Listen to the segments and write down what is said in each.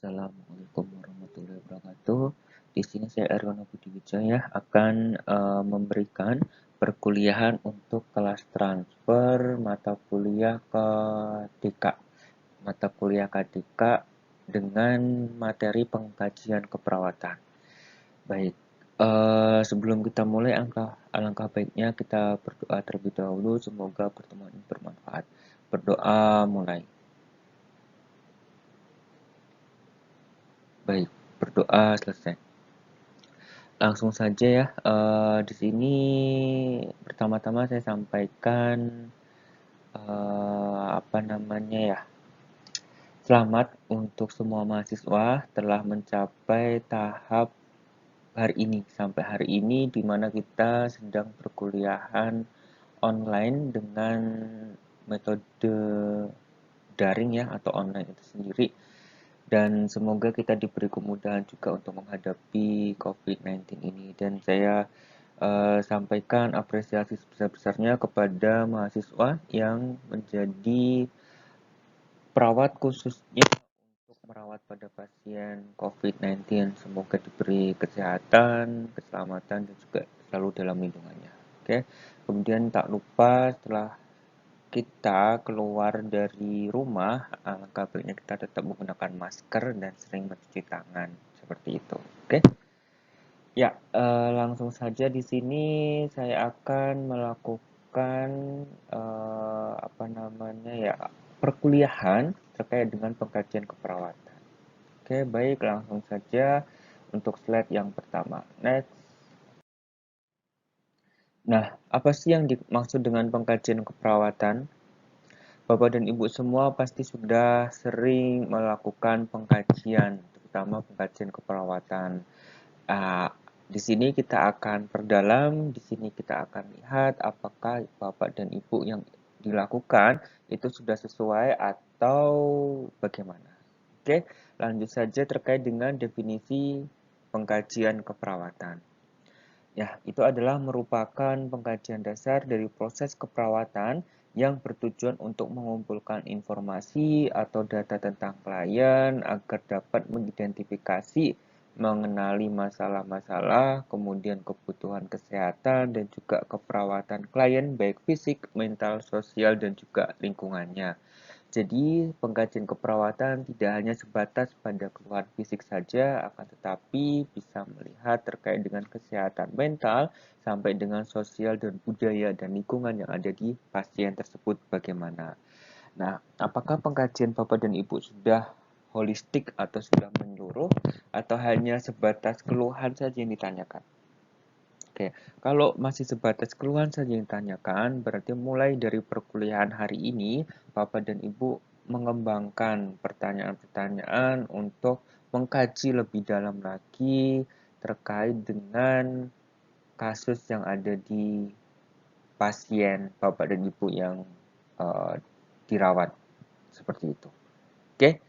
Assalamualaikum warahmatullahi wabarakatuh. Di sini saya Erwin Budi Wijaya akan memberikan perkuliahan untuk kelas transfer mata kuliah ke DK. Mata kuliah KDK dengan materi pengkajian keperawatan. Baik, sebelum kita mulai, alangkah baiknya kita berdoa terlebih dahulu. Semoga pertemuan ini bermanfaat. Berdoa mulai. Baik, berdoa selesai. Langsung saja ya, di sini pertama-tama saya sampaikan, apa namanya ya, selamat untuk semua mahasiswa telah mencapai tahap hari ini, sampai hari ini di mana kita sedang perkuliahan online dengan metode daring ya, atau online itu sendiri. Dan semoga kita diberi kemudahan juga untuk menghadapi COVID-19 ini. Dan saya sampaikan apresiasi sebesar-besarnya kepada mahasiswa yang menjadi perawat khususnya untuk merawat pada pasien COVID-19. Semoga diberi kesehatan, keselamatan, dan juga selalu dalam lindungannya. Oke. Kemudian tak lupa setelah kita keluar dari rumah, alangkah baiknya kita tetap menggunakan masker dan sering mencuci tangan seperti itu. Oke. Ya, langsung saja di sini saya akan melakukan apa namanya ya, perkuliahan terkait dengan pengkajian keperawatan. Oke, baik, langsung saja untuk slide yang pertama. Next. Nah, apa sih yang dimaksud dengan pengkajian keperawatan? Bapak dan Ibu semua pasti sudah sering melakukan pengkajian, terutama pengkajian keperawatan. Ah, di sini kita akan perdalam, di sini kita akan lihat apakah Bapak dan Ibu yang dilakukan itu sudah sesuai atau bagaimana. Oke, lanjut saja terkait dengan definisi pengkajian keperawatan. Ya, itu adalah merupakan pengkajian dasar dari proses keperawatan yang bertujuan untuk mengumpulkan informasi atau data tentang klien agar dapat mengidentifikasi, mengenali masalah-masalah, kemudian kebutuhan kesehatan dan juga keperawatan klien baik fisik, mental, sosial, dan juga lingkungannya. Jadi, pengkajian keperawatan tidak hanya sebatas pada keluhan fisik saja, akan tetapi bisa melihat terkait dengan kesehatan mental, sampai dengan sosial dan budaya dan lingkungan yang ada di pasien tersebut bagaimana. Nah, apakah pengkajian Bapak dan Ibu sudah holistik atau sudah menyeluruh, atau hanya sebatas keluhan saja yang ditanyakan? Oke, kalau masih sebatas keluhan saja yang ditanyakan, berarti mulai dari perkuliahan hari ini, Bapak dan Ibu mengembangkan pertanyaan-pertanyaan untuk mengkaji lebih dalam lagi terkait dengan kasus yang ada di pasien Bapak dan Ibu yang uh, dirawat. Seperti itu. Oke,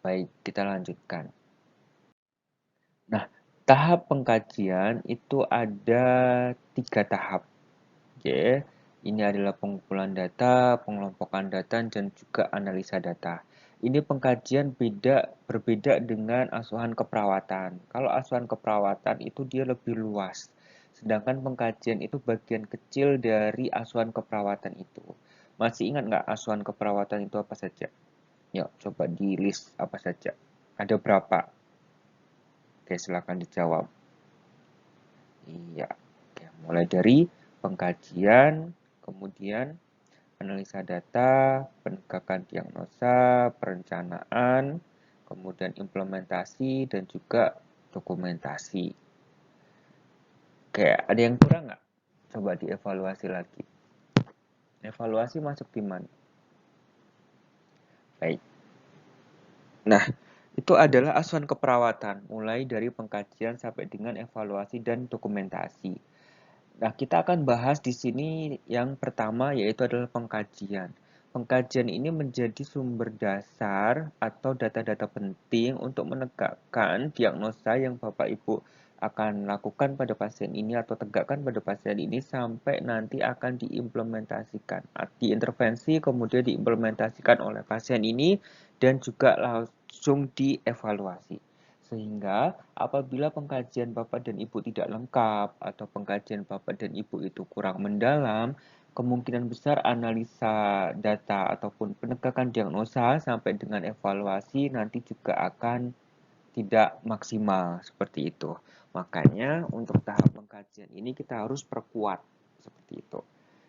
baik, kita lanjutkan. Nah, tahap pengkajian itu ada 3 tahap. Oke, ini adalah pengumpulan data, pengelompokan data, dan juga analisa data. Ini pengkajian berbeda dengan asuhan keperawatan. Kalau asuhan keperawatan itu dia lebih luas, sedangkan pengkajian itu bagian kecil dari asuhan keperawatan itu. Masih ingat nggak asuhan keperawatan itu apa saja? Yuk, coba di list apa saja. Ada berapa? Oke, silakan dijawab. Iya, oke, mulai dari pengkajian, kemudian analisa data, penegakan diagnosa, perencanaan, kemudian implementasi, dan juga dokumentasi. Oke, ada yang kurang nggak? Coba dievaluasi lagi. Evaluasi masuk di mana? Baik. Nah, itu adalah asuhan keperawatan, mulai dari pengkajian sampai dengan evaluasi dan dokumentasi. Nah, kita akan bahas di sini yang pertama yaitu adalah pengkajian. Pengkajian ini menjadi sumber dasar atau data-data penting untuk menegakkan diagnosa yang Bapak Ibu akan lakukan pada pasien ini atau tegakkan pada pasien ini sampai nanti akan diimplementasikan. Diintervensi kemudian diimplementasikan oleh pasien ini dan juga langsung dievaluasi. Sehingga apabila pengkajian Bapak dan Ibu tidak lengkap atau pengkajian Bapak dan Ibu itu kurang mendalam, kemungkinan besar analisa data ataupun penegakan diagnosa sampai dengan evaluasi nanti juga akan tidak maksimal seperti itu. Makanya untuk tahap pengkajian ini kita harus perkuat seperti itu.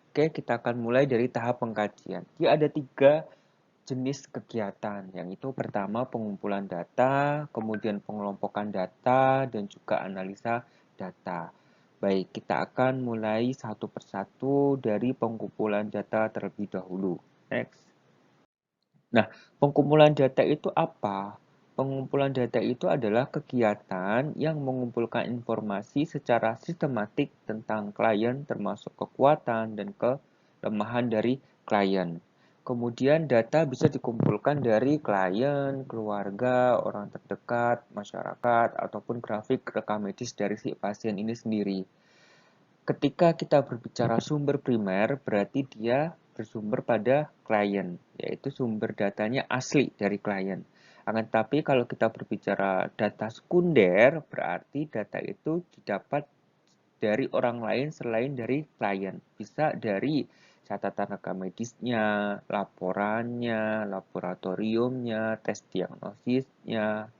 Oke, kita akan mulai dari tahap pengkajian. Dia ada 3 jenis kegiatan, yang itu pertama pengumpulan data, kemudian pengelompokan data, dan juga analisa data. Baik, kita akan mulai satu persatu dari pengumpulan data terlebih dahulu. Next. Nah, pengumpulan data itu apa? Pengumpulan data itu adalah kegiatan yang mengumpulkan informasi secara sistematik tentang klien termasuk kekuatan dan kelemahan dari klien. Kemudian data bisa dikumpulkan dari klien, keluarga, orang terdekat, masyarakat, ataupun grafik rekam medis dari si pasien ini sendiri. Ketika kita berbicara sumber primer, berarti dia bersumber pada klien, yaitu sumber datanya asli dari klien. Akan tetapi kalau kita berbicara data sekunder, berarti data itu didapat dari orang lain selain dari klien. Bisa dari catatan rekam medisnya, laporannya, laboratoriumnya, tes diagnosisnya,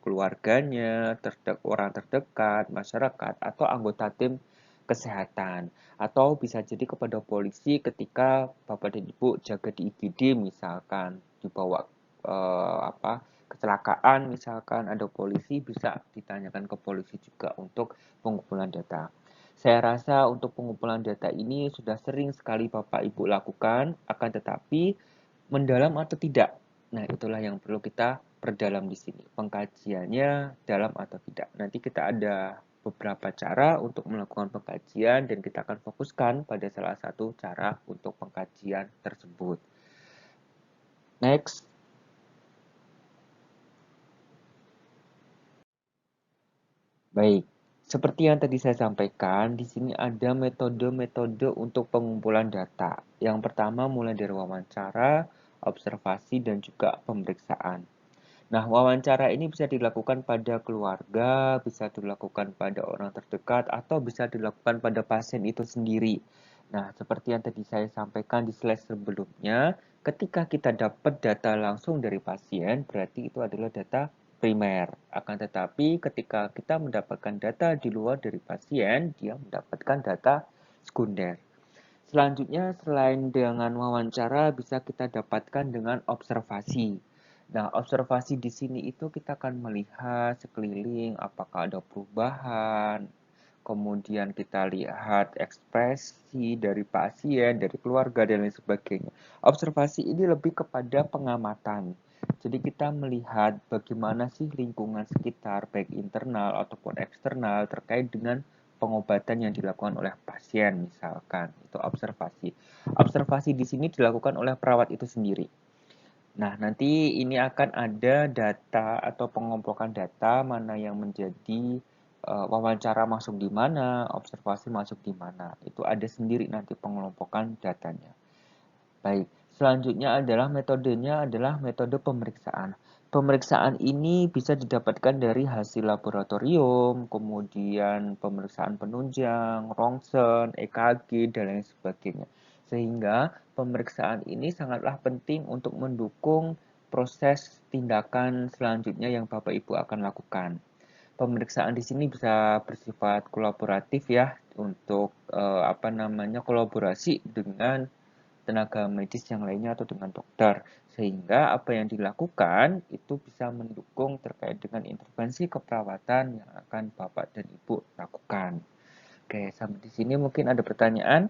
keluarganya, orang terdekat, masyarakat, atau anggota tim kesehatan. Atau bisa jadi kepada polisi ketika Bapak dan Ibu jaga di IGD misalkan dibawa kecelakaan misalkan ada polisi bisa ditanyakan ke polisi juga untuk pengumpulan data. Saya rasa untuk pengumpulan data ini sudah sering sekali Bapak Ibu lakukan, akan tetapi mendalam atau tidak. Nah, itulah yang perlu kita perdalam di sini. Pengkajiannya dalam atau tidak. Nanti kita ada beberapa cara untuk melakukan pengkajian dan kita akan fokuskan pada salah satu cara untuk pengkajian tersebut. Next. Baik, seperti yang tadi saya sampaikan, di sini ada metode-metode untuk pengumpulan data. Yang pertama mulai dari wawancara, observasi, dan juga pemeriksaan. Nah, wawancara ini bisa dilakukan pada keluarga, bisa dilakukan pada orang terdekat, atau bisa dilakukan pada pasien itu sendiri. Nah, seperti yang tadi saya sampaikan di slide sebelumnya, ketika kita dapat data langsung dari pasien, berarti itu adalah data primer. Akan tetapi, ketika kita mendapatkan data di luar dari pasien, dia mendapatkan data sekunder. Selanjutnya, selain dengan wawancara, bisa kita dapatkan dengan observasi. Nah, observasi di sini itu kita akan melihat sekeliling apakah ada perubahan, kemudian kita lihat ekspresi dari pasien, dari keluarga, dan lain sebagainya. Observasi ini lebih kepada pengamatan. Jadi kita melihat bagaimana sih lingkungan sekitar, baik internal ataupun eksternal, terkait dengan pengobatan yang dilakukan oleh pasien, misalkan. Itu observasi. Observasi di sini dilakukan oleh perawat itu sendiri. Nah, nanti ini akan ada data atau pengumpulan data mana yang menjadi wawancara masuk di mana, observasi masuk di mana. Itu ada sendiri nanti pengelompokan datanya. Baik, selanjutnya adalah metodenya adalah metode pemeriksaan. Pemeriksaan ini bisa didapatkan dari hasil laboratorium, kemudian pemeriksaan penunjang, rongsen, EKG, dan lain sebagainya. Sehingga pemeriksaan ini sangatlah penting untuk mendukung proses tindakan selanjutnya yang Bapak Ibu akan lakukan. Pemeriksaan di sini bisa bersifat kolaboratif ya untuk kolaborasi dengan tenaga medis yang lainnya atau dengan dokter, sehingga apa yang dilakukan itu bisa mendukung terkait dengan intervensi keperawatan yang akan Bapak dan Ibu lakukan. Oke, sampai di sini mungkin ada pertanyaan.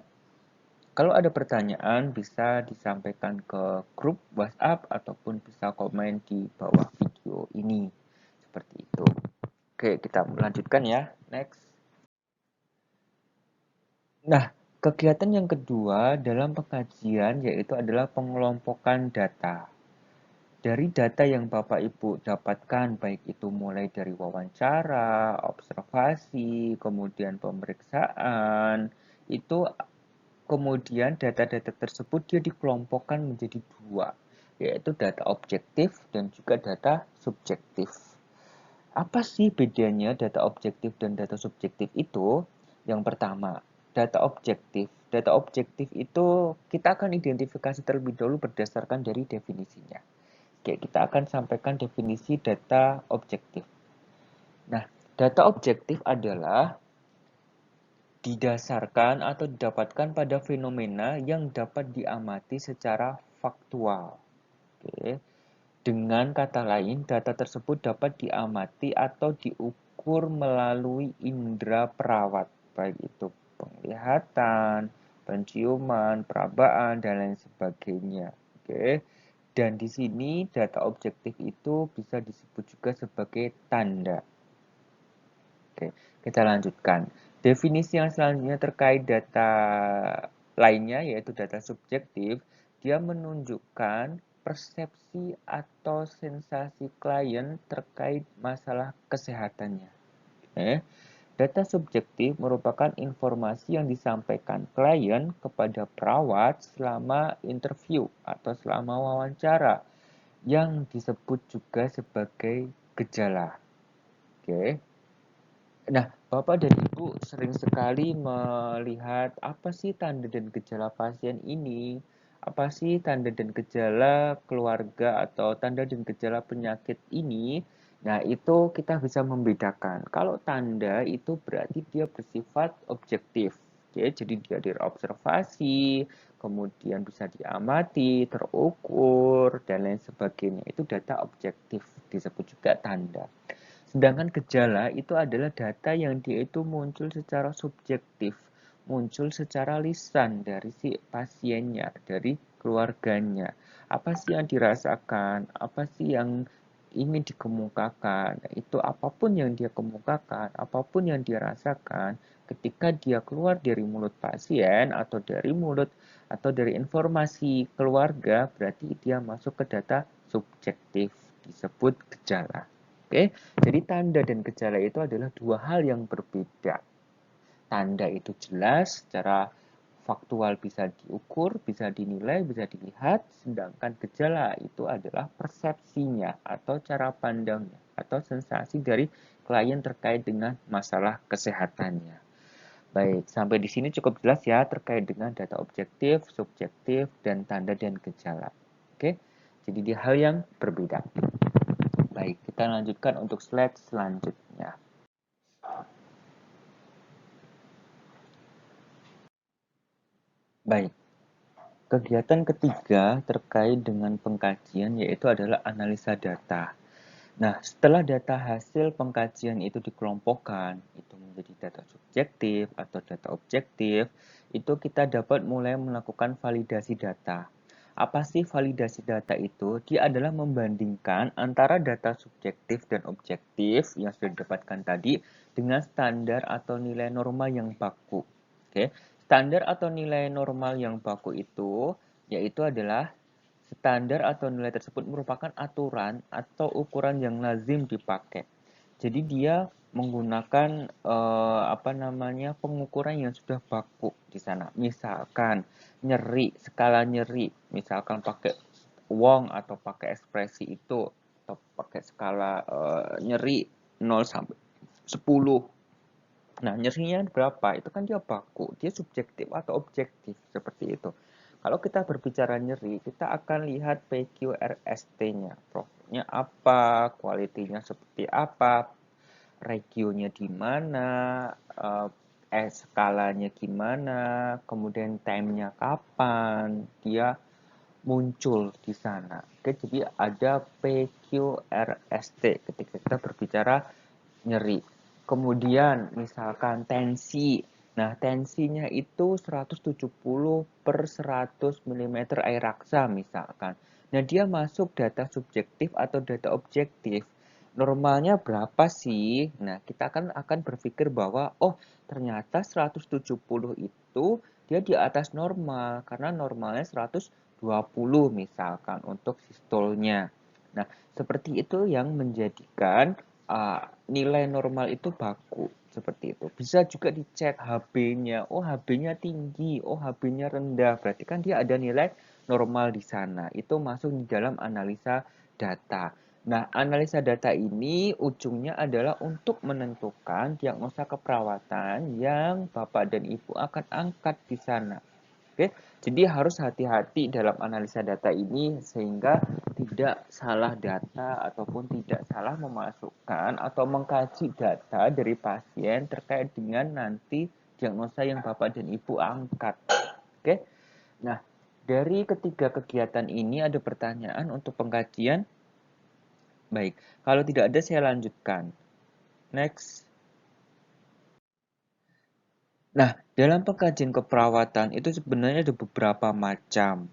Kalau ada pertanyaan bisa disampaikan ke grup WhatsApp ataupun bisa komen di bawah video ini. Seperti itu. Oke, kita lanjutkan ya. Next. Nah, kegiatan yang kedua dalam pengkajian yaitu adalah pengelompokan data. Dari data yang Bapak Ibu dapatkan, baik itu mulai dari wawancara, observasi, kemudian pemeriksaan, itu kemudian data-data tersebut dia dikelompokkan menjadi 2, yaitu data objektif dan juga data subjektif. Apa sih bedanya data objektif dan data subjektif itu? Yang pertama, data objektif. Data objektif itu kita akan identifikasi terlebih dahulu berdasarkan dari definisinya. Oke, kita akan sampaikan definisi data objektif. Nah, data objektif adalah didasarkan atau didapatkan pada fenomena yang dapat diamati secara faktual. Oke. Dengan kata lain, data tersebut dapat diamati atau diukur melalui indera perawat, baik itu penglihatan, penciuman, perabaan, dan lain sebagainya. Oke. Dan di sini data objektif itu bisa disebut juga sebagai tanda. Oke, kita lanjutkan. Definisi yang selanjutnya terkait data lainnya yaitu data subjektif, dia menunjukkan persepsi atau sensasi klien terkait masalah kesehatannya. Data subjektif merupakan informasi yang disampaikan klien kepada perawat selama interview atau selama wawancara yang disebut juga sebagai gejala. Oke. Nah, Bapak dan Ibu sering sekali melihat apa sih tanda dan gejala pasien ini, apa sih tanda dan gejala keluarga atau tanda dan gejala penyakit ini. Nah, itu kita bisa membedakan. Kalau tanda itu berarti dia bersifat objektif. Ya, jadi dia diobservasi, kemudian bisa diamati, terukur, dan lain sebagainya. Itu data objektif, disebut juga tanda. Sedangkan gejala itu adalah data yang dia itu muncul secara subjektif, muncul secara lisan dari si pasiennya, dari keluarganya. Apa sih yang dirasakan? Apa sih yang ingin dikemukakan? Itu apapun yang dia kemukakan, apapun yang dia rasakan, ketika dia keluar dari mulut pasien atau dari mulut atau dari informasi keluarga, berarti dia masuk ke data subjektif, disebut gejala. Oke, jadi tanda dan gejala itu adalah dua hal yang berbeda. Tanda itu jelas secara faktual bisa diukur, bisa dinilai, bisa dilihat, sedangkan gejala itu adalah persepsinya atau cara pandangnya atau sensasi dari klien terkait dengan masalah kesehatannya. Baik, sampai di sini cukup jelas ya terkait dengan data objektif, subjektif, dan tanda dan gejala. Oke, jadi di hal yang berbeda. Baik, kita lanjutkan untuk slide selanjutnya. Baik, kegiatan ketiga terkait dengan pengkajian yaitu adalah analisa data. Nah, setelah data hasil pengkajian itu dikelompokkan, itu menjadi data subjektif atau data objektif, itu kita dapat mulai melakukan validasi data. Apa sih validasi data itu? Dia adalah membandingkan antara data subjektif dan objektif yang sudah didapatkan tadi dengan standar atau nilai norma yang baku. Oke, standar atau nilai normal yang baku itu yaitu adalah standar atau nilai tersebut merupakan aturan atau ukuran yang lazim dipakai. Jadi dia menggunakan pengukuran yang sudah baku di sana. Misalkan nyeri, skala nyeri, misalkan pakai wong atau pakai ekspresi itu atau pakai skala nyeri 0 sampai 10. Nah, nyerinya berapa? Itu kan dia baku, dia subjektif atau objektif seperti itu. Kalau kita berbicara nyeri, kita akan lihat PQRST-nya. Profilnya apa, kualitinya seperti apa, regionnya di mana, skalanya gimana, kemudian time-nya kapan, dia muncul di sana. Oke, jadi ada PQRST ketika kita berbicara nyeri. Kemudian misalkan tensi. Nah, tensinya itu 170 per 100 mm air raksa misalkan. Nah, dia masuk data subjektif atau data objektif. Normalnya berapa sih? Nah, kita akan berpikir bahwa oh, ternyata 170 itu dia di atas normal karena normalnya 120 misalkan untuk sistolnya. Nah, seperti itu yang menjadikan nilai normal itu baku seperti itu. Bisa juga dicek HB-nya. Oh, HB-nya tinggi, oh HB-nya rendah. Berarti kan dia ada nilai normal di sana. Itu masuk di dalam analisa data. Nah, analisa data ini ujungnya adalah untuk menentukan diagnosa keperawatan yang Bapak dan Ibu akan angkat di sana. Oke, jadi harus hati-hati dalam analisa data ini sehingga tidak salah data ataupun tidak salah memasukkan atau mengkaji data dari pasien terkait dengan nanti diagnosa yang Bapak dan Ibu angkat. Oke, nah dari ketiga kegiatan ini ada pertanyaan untuk pengkajian? Baik, kalau tidak ada saya lanjutkan. Next. Nah, dalam pengkajian keperawatan itu sebenarnya ada beberapa macam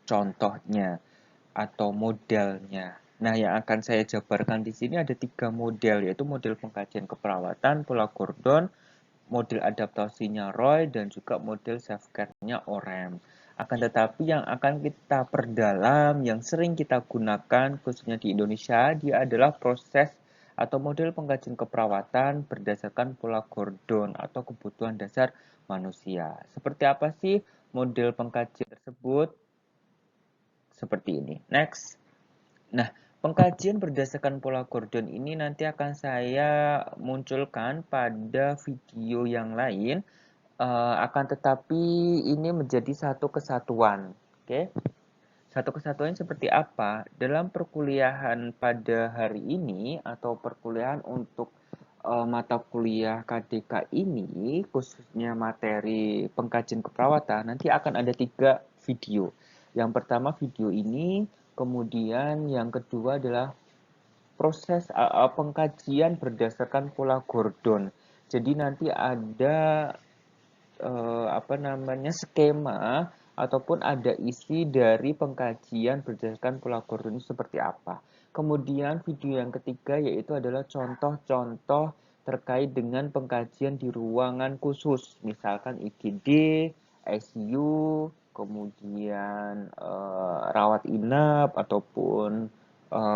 contohnya atau modelnya. Nah, yang akan saya jabarkan di sini ada 3 model, yaitu model pengkajian keperawatan pola Gordon, model adaptasinya Roy, dan juga model self-care-nya OREM. Akan tetapi yang akan kita perdalam, yang sering kita gunakan khususnya di Indonesia, dia adalah proses atau model pengkajian keperawatan berdasarkan pola Gordon atau kebutuhan dasar manusia. Seperti apa sih model pengkajian tersebut? Seperti ini. Next. Nah, pengkajian berdasarkan pola Gordon ini nanti akan saya munculkan pada video yang lain. Akan tetapi ini menjadi satu kesatuan. Oke, satu kesatuan seperti apa? Dalam perkuliahan pada hari ini atau perkuliahan untuk mata kuliah KDK ini, khususnya materi pengkajian keperawatan, nanti akan ada 3 video. Yang pertama video ini, kemudian yang kedua adalah proses pengkajian berdasarkan pola Gordon. Jadi nanti ada skema ataupun ada isi dari pengkajian berdasarkan pola Gordon seperti apa. Kemudian video yang ketiga yaitu adalah contoh-contoh terkait dengan pengkajian di ruangan khusus, misalkan IGD, ICU, kemudian rawat inap ataupun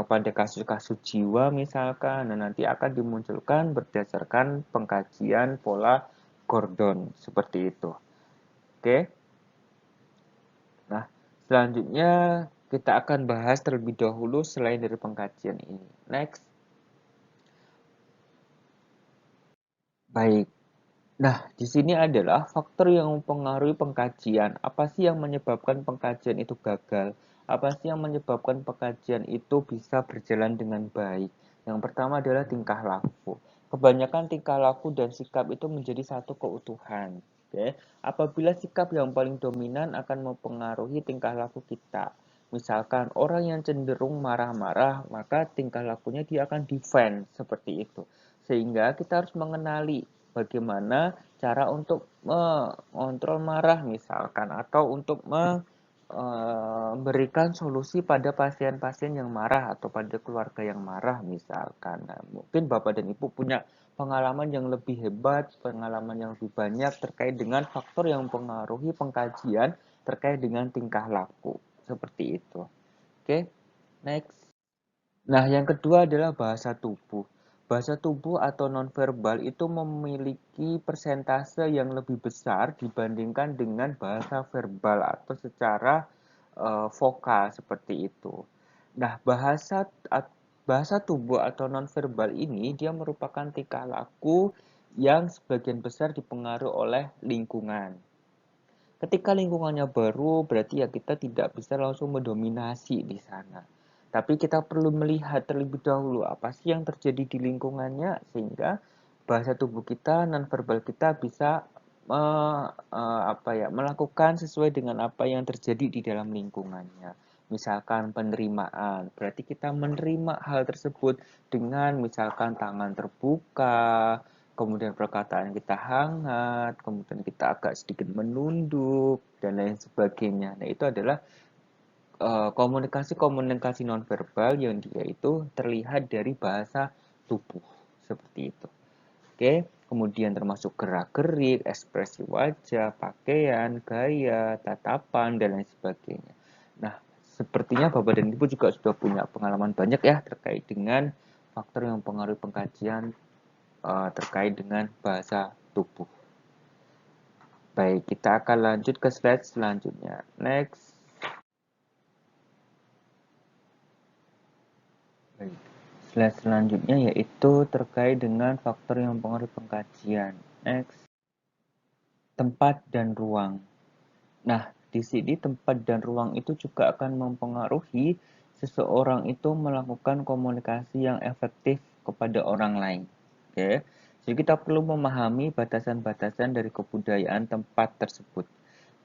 pada kasus-kasus jiwa misalkan. Nah, nanti akan dimunculkan berdasarkan pengkajian pola Gordon seperti itu. Oke. Nah, selanjutnya kita akan bahas terlebih dahulu selain dari pengkajian ini. Next. Baik. Nah, di sini adalah faktor yang mempengaruhi pengkajian. Apa sih yang menyebabkan pengkajian itu gagal? Apa sih yang menyebabkan pengkajian itu bisa berjalan dengan baik? Yang pertama adalah tingkah laku. Kebanyakan tingkah laku dan sikap itu menjadi satu keutuhan. Oke, apabila sikap yang paling dominan akan mempengaruhi tingkah laku kita. Misalkan orang yang cenderung marah-marah, maka tingkah lakunya dia akan defend seperti itu. Sehingga kita harus mengenali bagaimana cara untuk mengontrol marah misalkan atau untuk memberikan solusi pada pasien-pasien yang marah atau pada keluarga yang marah misalkan. Nah, mungkin Bapak dan Ibu punya pengalaman yang lebih hebat, pengalaman yang lebih banyak terkait dengan faktor yang mempengaruhi pengkajian terkait dengan tingkah laku. Seperti itu. Oke, next. Nah, yang kedua adalah bahasa tubuh. Bahasa tubuh atau nonverbal itu memiliki persentase yang lebih besar dibandingkan dengan bahasa verbal atau secara vokal seperti itu. Nah, bahasa tubuh atau nonverbal ini dia merupakan tingkah laku yang sebagian besar dipengaruhi oleh lingkungan. Ketika lingkungannya baru, berarti ya kita tidak bisa langsung mendominasi di sana. Tapi kita perlu melihat terlebih dahulu apa sih yang terjadi di lingkungannya sehingga bahasa tubuh kita, nonverbal kita bisa melakukan sesuai dengan apa yang terjadi di dalam lingkungannya. Misalkan penerimaan, berarti kita menerima hal tersebut dengan misalkan tangan terbuka, kemudian perkataan kita hangat, kemudian kita agak sedikit menunduk, dan lain sebagainya. Nah, itu adalah komunikasi-komunikasi nonverbal yang dia itu terlihat dari bahasa tubuh, seperti itu. Oke, kemudian termasuk gerak-gerik, ekspresi wajah, pakaian, gaya, tatapan, dan lain sebagainya. Nah, sepertinya Bapak dan Ibu juga sudah punya pengalaman banyak ya terkait dengan faktor yang mempengaruhi pengkajian terkait dengan bahasa tubuh. Baik, kita akan lanjut ke slide selanjutnya. Next. Baik. Slide selanjutnya yaitu terkait dengan faktor yang mempengaruhi pengkajian. Next, tempat dan ruang. Nah, di sini tempat dan ruang itu juga akan mempengaruhi seseorang itu melakukan komunikasi yang efektif kepada orang lain. Oke. Jadi kita perlu memahami batasan-batasan dari kebudayaan tempat tersebut.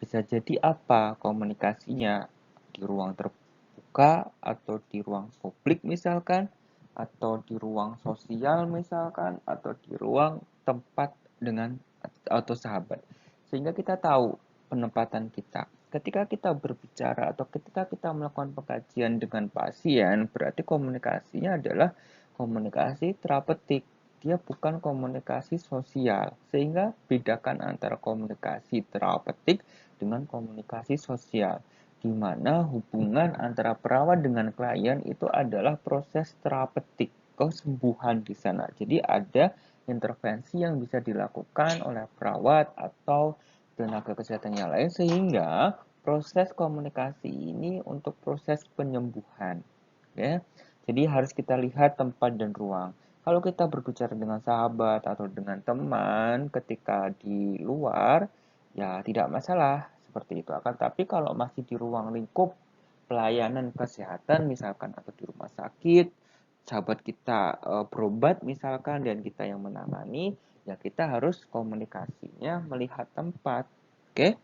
Bisa jadi apa komunikasinya di ruang terbuka atau di ruang publik misalkan, atau di ruang sosial misalkan, atau di ruang tempat dengan atau sahabat. Sehingga kita tahu penempatan kita. Ketika kita berbicara atau ketika kita melakukan pengkajian dengan pasien, berarti komunikasinya adalah komunikasi terapeutik. Dia bukan komunikasi sosial. Sehingga bedakan antara komunikasi terapeutik dengan komunikasi sosial, di mana hubungan antara perawat dengan klien itu adalah proses terapeutik, kesembuhan di sana. Jadi ada intervensi yang bisa dilakukan oleh perawat atau tenaga kesehatan yang lain sehingga proses komunikasi ini untuk proses penyembuhan, ya. Jadi harus kita lihat tempat dan ruang. Kalau kita berbicara dengan sahabat atau dengan teman ketika di luar, ya tidak masalah seperti itu. Akan tapi kalau masih di ruang lingkup pelayanan kesehatan misalkan atau di rumah sakit, sahabat kita berobat misalkan dan kita yang menangani, ya kita harus komunikasinya melihat tempat. Oke?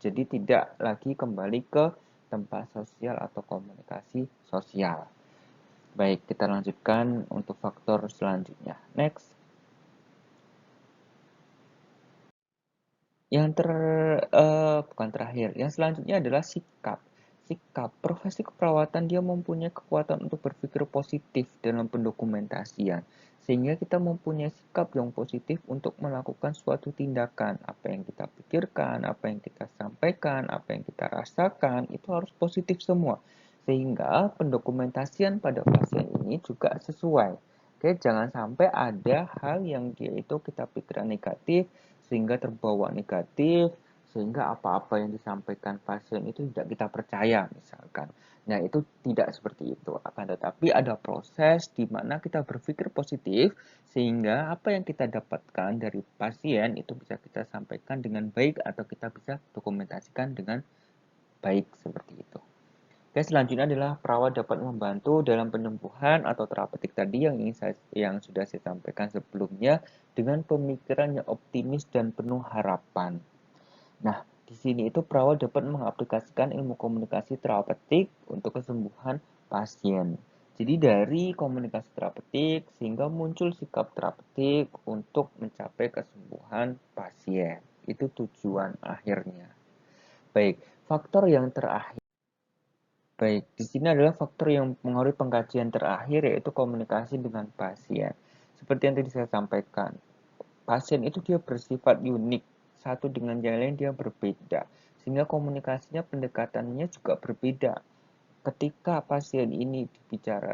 Jadi tidak lagi kembali ke tempat sosial atau komunikasi sosial. Baik, kita lanjutkan untuk faktor selanjutnya. Next. Bukan terakhir, yang selanjutnya adalah sikap. Sikap, profesi keperawatan dia mempunyai kekuatan untuk berpikir positif dalam pendokumentasian. Sehingga kita mempunyai sikap yang positif untuk melakukan suatu tindakan. Apa yang kita pikirkan, apa yang kita sampaikan, apa yang kita rasakan, itu harus positif semua. Sehingga pendokumentasian pada pasien ini juga sesuai. Oke, jangan sampai ada hal yang dia itu kita pikiran negatif, sehingga terbawa negatif, sehingga apa-apa yang disampaikan pasien itu tidak kita percaya misalkan. Nah, itu tidak seperti itu. Akan tetapi ada proses di mana kita berpikir positif sehingga apa yang kita dapatkan dari pasien itu bisa kita sampaikan dengan baik atau kita bisa dokumentasikan dengan baik seperti itu. Oke, selanjutnya adalah perawat dapat membantu dalam penyembuhan atau terapeutik tadi yang sudah saya sampaikan sebelumnya dengan pemikiran yang optimis dan penuh harapan. Nah, di sini itu perawat dapat mengaplikasikan ilmu komunikasi terapeutik untuk kesembuhan pasien. Jadi dari komunikasi terapeutik sehingga muncul sikap terapeutik untuk mencapai kesembuhan pasien. Itu tujuan akhirnya. Baik, faktor yang terakhir. Baik, di sini adalah faktor yang mempengaruhi pengkajian terakhir yaitu komunikasi dengan pasien. Seperti yang tadi saya sampaikan, pasien itu dia bersifat unik, satu dengan yang lain dia berbeda, sehingga komunikasinya pendekatannya juga berbeda. Ketika pasien ini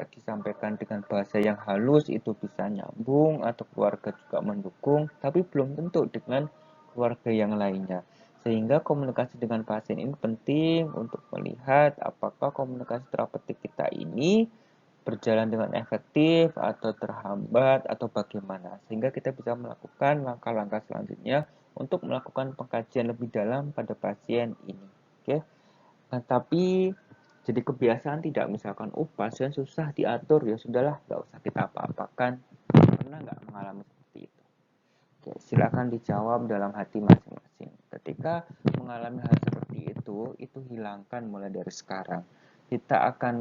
disampaikan dengan bahasa yang halus itu bisa nyambung atau keluarga juga mendukung, tapi belum tentu dengan keluarga yang lainnya. Sehingga komunikasi dengan pasien ini penting untuk melihat apakah komunikasi terapeutik kita ini berjalan dengan efektif atau terhambat atau bagaimana. Sehingga kita bisa melakukan langkah-langkah selanjutnya untuk melakukan pengkajian lebih dalam pada pasien ini. Oke. Nah, tapi jadi kebiasaan tidak misalkan, pasien susah diatur, ya sudahlah, nggak usah kita apa-apakan. Pernah nggak mengalami seperti itu? Oke, silakan dijawab dalam hati masing-masing. Ketika mengalami hal seperti itu hilangkan mulai dari sekarang. Kita akan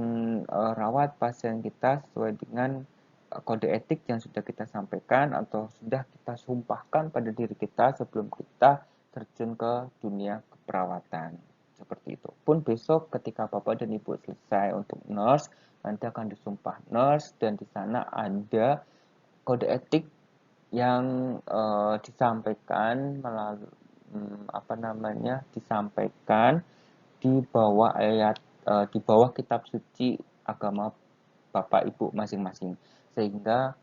rawat pasien kita sesuai dengan kode etik yang sudah kita sampaikan atau sudah kita sumpahkan pada diri kita sebelum kita terjun ke dunia keperawatan. Seperti itu. Pun besok ketika Bapak dan Ibu selesai untuk nurse, nanti akan disumpah nurse dan di sana ada kode etik yang disampaikan melalui disampaikan di bawah di bawah kitab suci agama Bapak Ibu masing-masing. Sehingga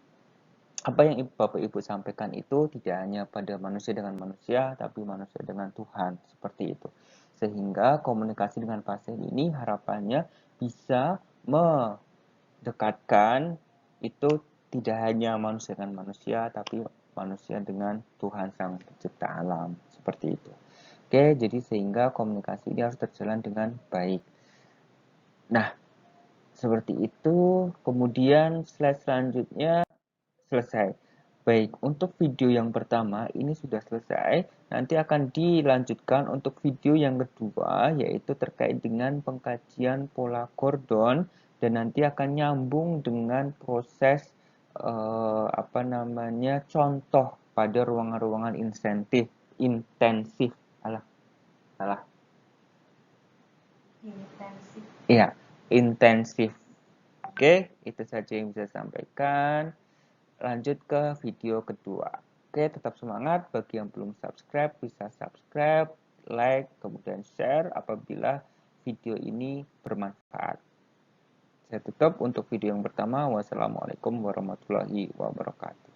apa yang Bapak Ibu sampaikan itu tidak hanya pada manusia dengan manusia, tapi manusia dengan Tuhan, seperti itu. Sehingga komunikasi dengan pasien ini harapannya bisa dekatkan itu tidak hanya manusia dengan manusia, tapi manusia dengan Tuhan Sang Pencipta alam. Seperti itu. Oke, jadi sehingga komunikasi ini harus berjalan dengan baik. Nah, seperti itu. Kemudian slide selanjutnya selesai. Baik, untuk video yang pertama ini sudah selesai. Nanti akan dilanjutkan untuk video yang kedua, yaitu terkait dengan pengkajian pola Gordon, dan nanti akan nyambung dengan proses contoh pada ruangan-ruangan intensif. Salah. Intensif. Iya, intensif. Oke, itu saja yang bisa saya sampaikan. Lanjut ke video kedua. Oke, tetap semangat. Bagi yang belum subscribe, bisa subscribe, like, kemudian share apabila video ini bermanfaat. Saya tutup untuk video yang pertama. Wassalamualaikum warahmatullahi wabarakatuh.